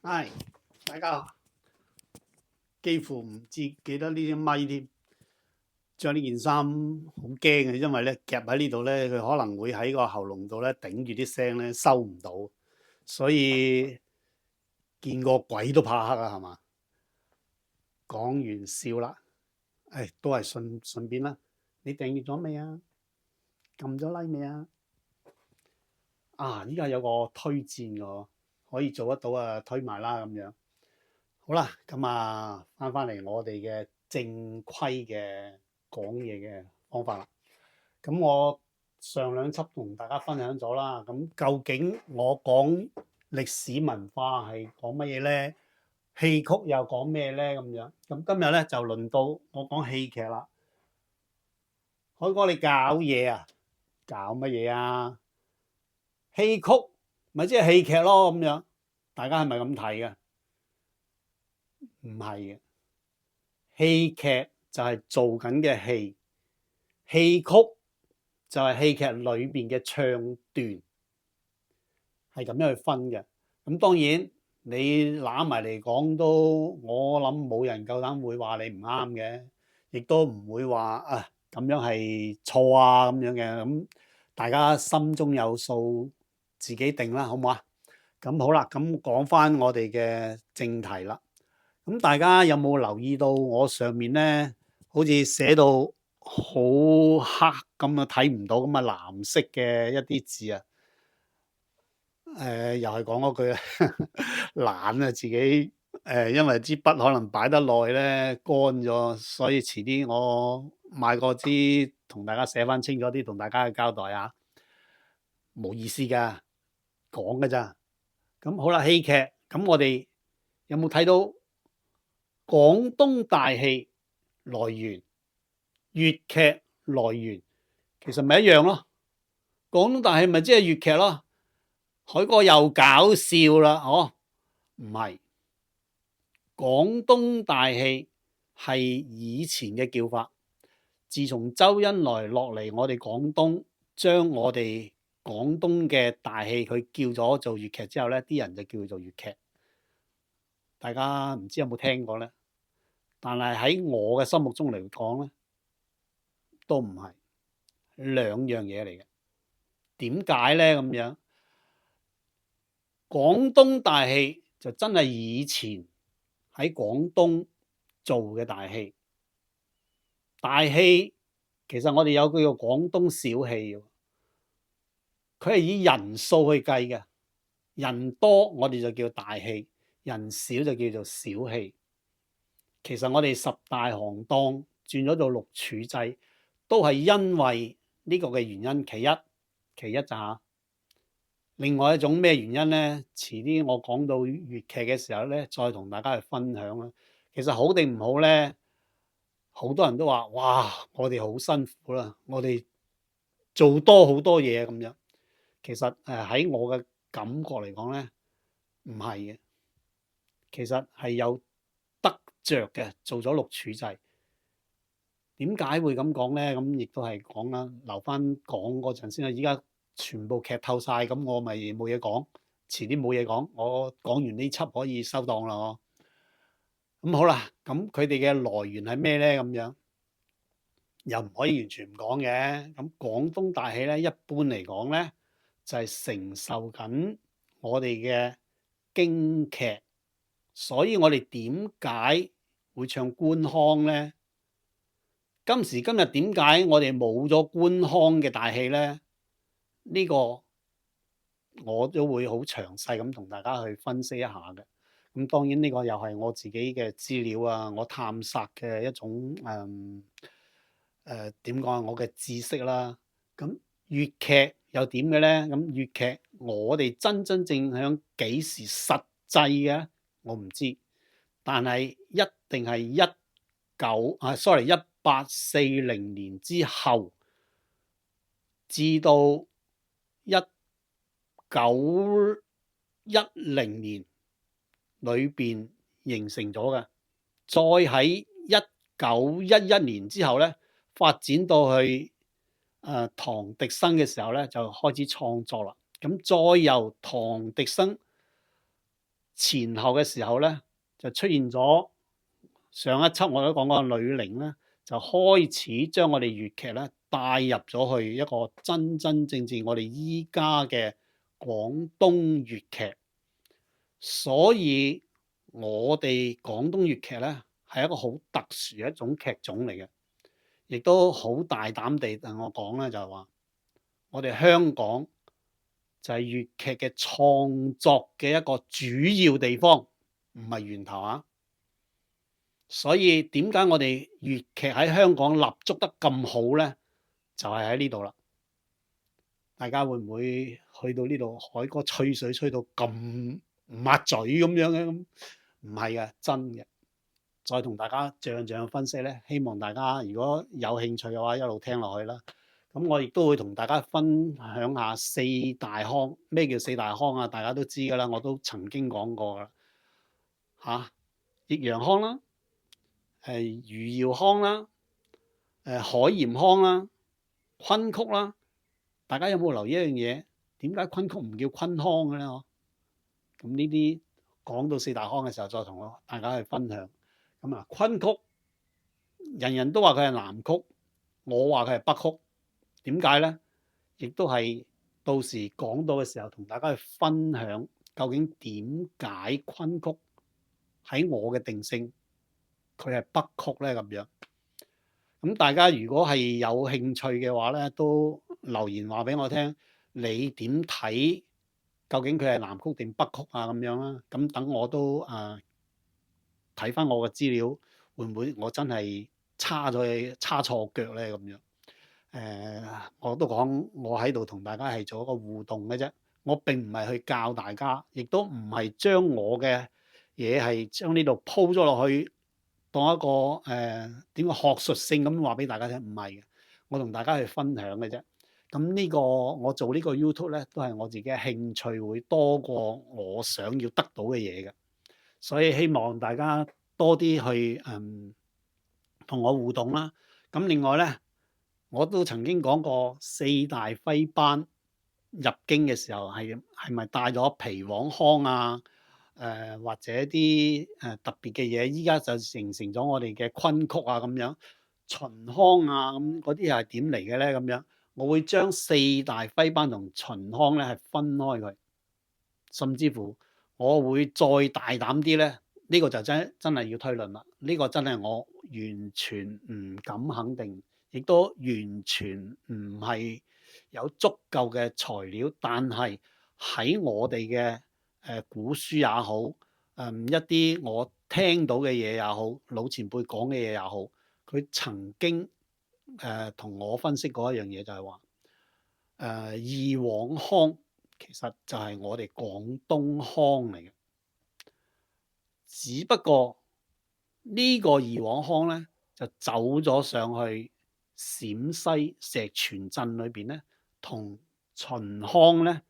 係，大家幾乎唔知記得呢啲咪添，着呢件衫好驚嘅，因為咧夾喺呢度咧，佢可能會喺個喉嚨度咧頂住啲聲咧收唔到，所以見過鬼都怕黑啊，係嘛？講完笑啦，都係順便啦。你訂閱咗未啊？撳咗 like 未啊？依家有個推薦喎，可以做得到啊，推埋啦咁樣。好啦，咁翻嚟我哋嘅正規嘅講嘢嘅方法啦。咁我上兩輯同大家分享咗啦。咁究竟我講歷史文化係講乜嘢呢？戲曲又講咩呢？咁樣。咁今日咧就輪到我講戲劇啦。海哥，你搞嘢啊？搞乜嘢啊？戲曲咪即係戲劇咯，咁樣。大家係咪咁睇嘅？唔係嘅。戲劇就係做緊嘅戲，戲曲就係戲劇裏邊嘅唱段，係咁樣去分嘅。咁當然你攬埋嚟講都，我諗冇人夠膽會話你唔啱嘅，亦都唔會話咁樣係錯啊咁樣嘅。咁大家心中有數，自己定啦，好唔好啊？咁好啦，咁講翻我哋嘅正題啦。咁大家有冇留意到我上面咧，好似寫到好黑咁啊，睇唔到咁啊，藍色嘅一啲字啊？又係講嗰句啦，懶啊，自己因為支筆可能擺得耐咧，乾咗，所以遲啲我買個支同大家寫翻清楚啲，同大家嘅交代啊，冇意思噶，講噶咋。咁好啦，戲劇，咁我哋有冇睇到廣東大戲來源、粵劇來源，其實咪一樣咯？廣東大戲咪即係粵劇咯？海哥又搞笑啦，唔係，廣東大戲係以前嘅叫法。自從周恩來落嚟我哋廣東，將我哋廣東嘅大戲佢叫咗做粵劇之後呢，啲人就叫佢做粵劇。大家唔知有冇聽過呢？但係喺我嘅心目中嚟講呢，都唔係，兩樣嘢嚟嘅。點解呢？咁樣？廣東大戲就真係以前喺廣東做嘅大戲。大戲其實我哋有叫做廣東小戲，佢係以人數去計嘅。人多我哋就叫大戲，人少就叫做小戲。其實我哋十大行當轉咗做六柱制，都係因為呢個嘅原因。其一就下。另外一種咩原因呢？遲啲我講到粵劇嘅時候呢，再同大家去分享啦。其實好定唔好呢？好多人都話：哇，我哋好辛苦啦，我哋做多好多嘢咁樣。其實喺我嘅感覺嚟講呢，唔係嘅。其實係有得着嘅，做咗六柱制。點解會咁講呢？咁亦都係講啦，留翻講嗰陣先啦。依家全部劇透晒，咁我咪冇嘢講。遲啲冇嘢講，我講完呢輯可以收檔啦。咁好啦，咁佢哋嘅來源係咩呢？咁樣又唔可以完全唔講嘅。咁廣東大戲呢，一般嚟講呢，就係承受緊我哋嘅京劇，所以我哋點解會唱官腔呢？今時今日點解我哋冇咗官腔嘅大戲呢？呢個我都會好詳細咁同大家去分析一下嘅。咁當然呢個又係我自己嘅資料啊，我探索嘅一種點講啊，我嘅知識啦。咁粵劇又點嘅呢？咁粵劇我哋真正響幾時實際嘅，我唔知，但係一定係1840年之後，至到1910年裏邊形成咗嘅。再喺1911年之後咧，發展到去唐滌生嘅時候咧，就開始創作啦。咁再由唐滌生前後嘅時候咧，就出現咗上一輯我都講過呂寧咧，就開始將我哋粵劇咧帶入咗去一個真真正正我哋依家嘅廣東粵劇，所以我哋廣東粵劇咧係一個好特殊嘅一種劇種嚟嘅，亦都好大膽地同我講咧，就係話我哋香港就係粵劇嘅創作嘅一個主要地方，唔係源頭啊！所以點解我哋粵劇喺香港立足得咁好咧？就係喺呢度啦。大家會唔會去到呢度海哥吹水吹到咁唔抹嘴咁樣嘅？咁唔係嘅，真嘅。再同大家樣樣分析咧，希望大家如果有興趣嘅話，一路聽落去啦。咁我亦都會同大家分享下四大腔。咩叫四大腔啊？大家都知㗎啦，我都曾經講過啦。嚇，抑揚腔啦，餘姚腔啦，海鹽腔啦，昆曲啦。大家有冇留意一樣嘢？點解昆曲唔叫昆腔嘅咧？咁呢啲講到四大腔嘅時候，再同大家去分享。咁啊，昆曲人人都話佢係南曲，我話佢係北曲。點解咧？亦都係到時講到嘅時候，同大家去分享究竟點解昆曲喺我嘅定性佢係北曲咧咁樣。咁大家如果係有興趣嘅話咧，都留言話俾我聽，你點睇？究竟佢係南曲定北曲啊？咁樣啦。咁等我都睇翻我嘅資料，會唔會我真係差錯腳咧咁樣？我都講我喺度同大家係做一個互動嘅啫，我並唔係去教大家，亦都唔係將我嘅嘢係將呢度鋪咗落去當一個點個學術性咁話俾大家聽，唔係嘅，我同大家去分享嘅啫。咁呢個我做呢個 YouTube 咧，都係我自己嘅興趣會多過我想要得到嘅嘢嘅，所以希望大家多啲去同我互動啦。咁另外咧，我都曾經講過四大徽班入京嘅時候係咪帶咗皮黃腔啊？或者啲特別嘅嘢，依家就形成咗我哋嘅昆曲啊咁樣，秦腔啊咁嗰啲又係點嚟嘅咧？咁樣我會將四大徽班同秦腔咧係分開佢，甚至乎我會再大膽啲咧，呢個就真係要推論啦。呢個真係我完全唔敢肯定。亦都完全唔係有足夠嘅材料，但係喺我哋嘅古書也好，一啲我聽到嘅嘢也好，老前輩講嘅嘢也好，佢曾經同我分析過一樣嘢，就係話二黃腔其實就係我哋廣東腔嚟嘅，只不過呢個二黃腔咧就走咗上去陝西石泉鎮裏邊咧，同秦腔咧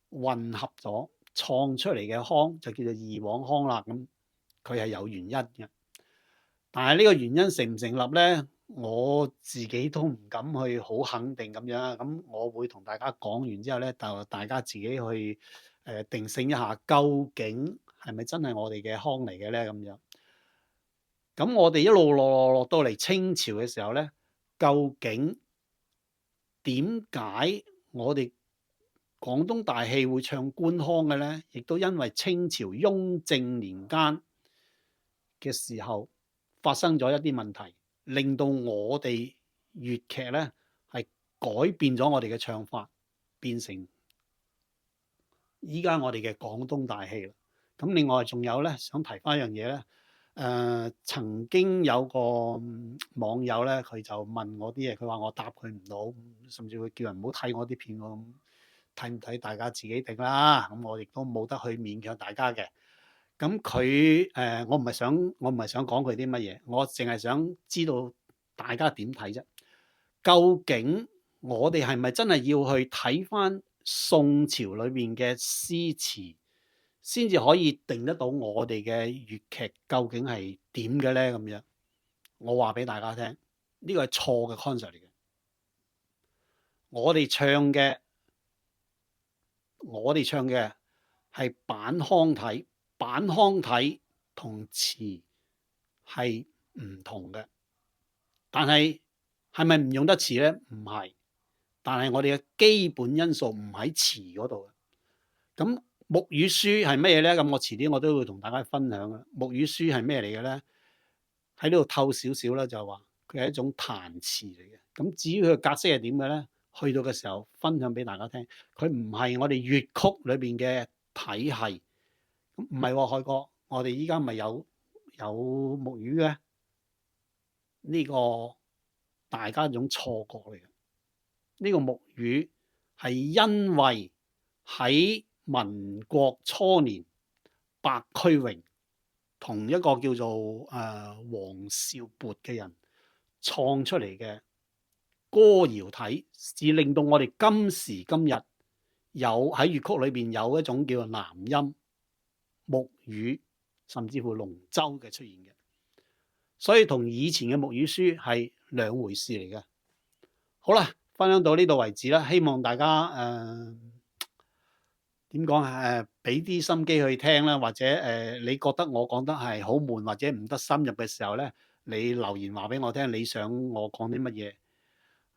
混合咗，創出嚟嘅腔就叫做二黃腔啦。咁佢係有原因嘅，但係呢個原因成唔成立咧？我自己都唔敢去好肯定咁樣。咁我會同大家講完之後咧，就大家自己去定性一下，究竟係咪真係我哋嘅腔嚟嘅咧？咁樣。咁我哋一路落到嚟清朝嘅時候咧，究竟點解我哋廣東大戲會唱官腔嘅咧？亦都因為清朝雍正年間嘅時候發生咗一啲問題，令到我哋粵劇咧係改變咗我哋嘅唱法，變成依家我哋嘅廣東大戲啦。咁另外仲有咧，想提翻一樣嘢咧。曾經有個網友咧，佢就問我啲嘢，佢話我答佢唔到，甚至會叫人唔好睇我啲片。我睇唔睇大家自己定啦。咁我亦都冇得去勉強大家嘅。咁佢我唔係想講佢啲乜嘢，我淨係想知道大家點睇啫。究竟我哋係咪真係要去睇翻宋朝裏面嘅詩詞，先至可以定得到我哋嘅粵劇究竟係點嘅咧？咁樣，我話俾大家聽，呢個係錯嘅 concept 嚟嘅。我哋唱嘅係板腔體，板腔體同詞係唔同嘅。但係係咪唔用得詞咧？唔係，但係我哋嘅基本因素唔喺詞嗰度嘅。咁木語書係咩咧？咁我遲啲我都會同大家分享嘅。木語書係咩嚟嘅咧？喺呢度透少少啦，就係話佢係一種彈詞嚟嘅。咁至於佢嘅格式係點嘅咧？去到嘅時候分享俾大家聽。佢唔係我哋粵曲裏邊嘅體系。唔係喎，海哥，我哋依家咪有木魚嘅。呢個大家一種錯覺嚟嘅。呢個木魚係因為喺民國初年，白駒榮同一個叫做黃少撥嘅人創出嚟嘅歌謠體，是令到我哋今時今日有喺粵曲裏邊有一種叫做南音、木魚，甚至乎龍舟嘅出現嘅。所以同以前嘅木魚書係兩回事嚟嘅。好啦，分享到呢度為止啦。希望大家點講啊？俾啲心機去聽啦，或者你覺得我講得係好悶或者唔得深入嘅時候咧，你留言話俾我聽，你想我講啲乜嘢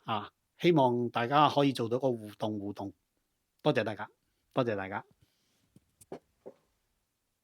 啊？希望大家可以做到個互動。多謝大家，多謝大家。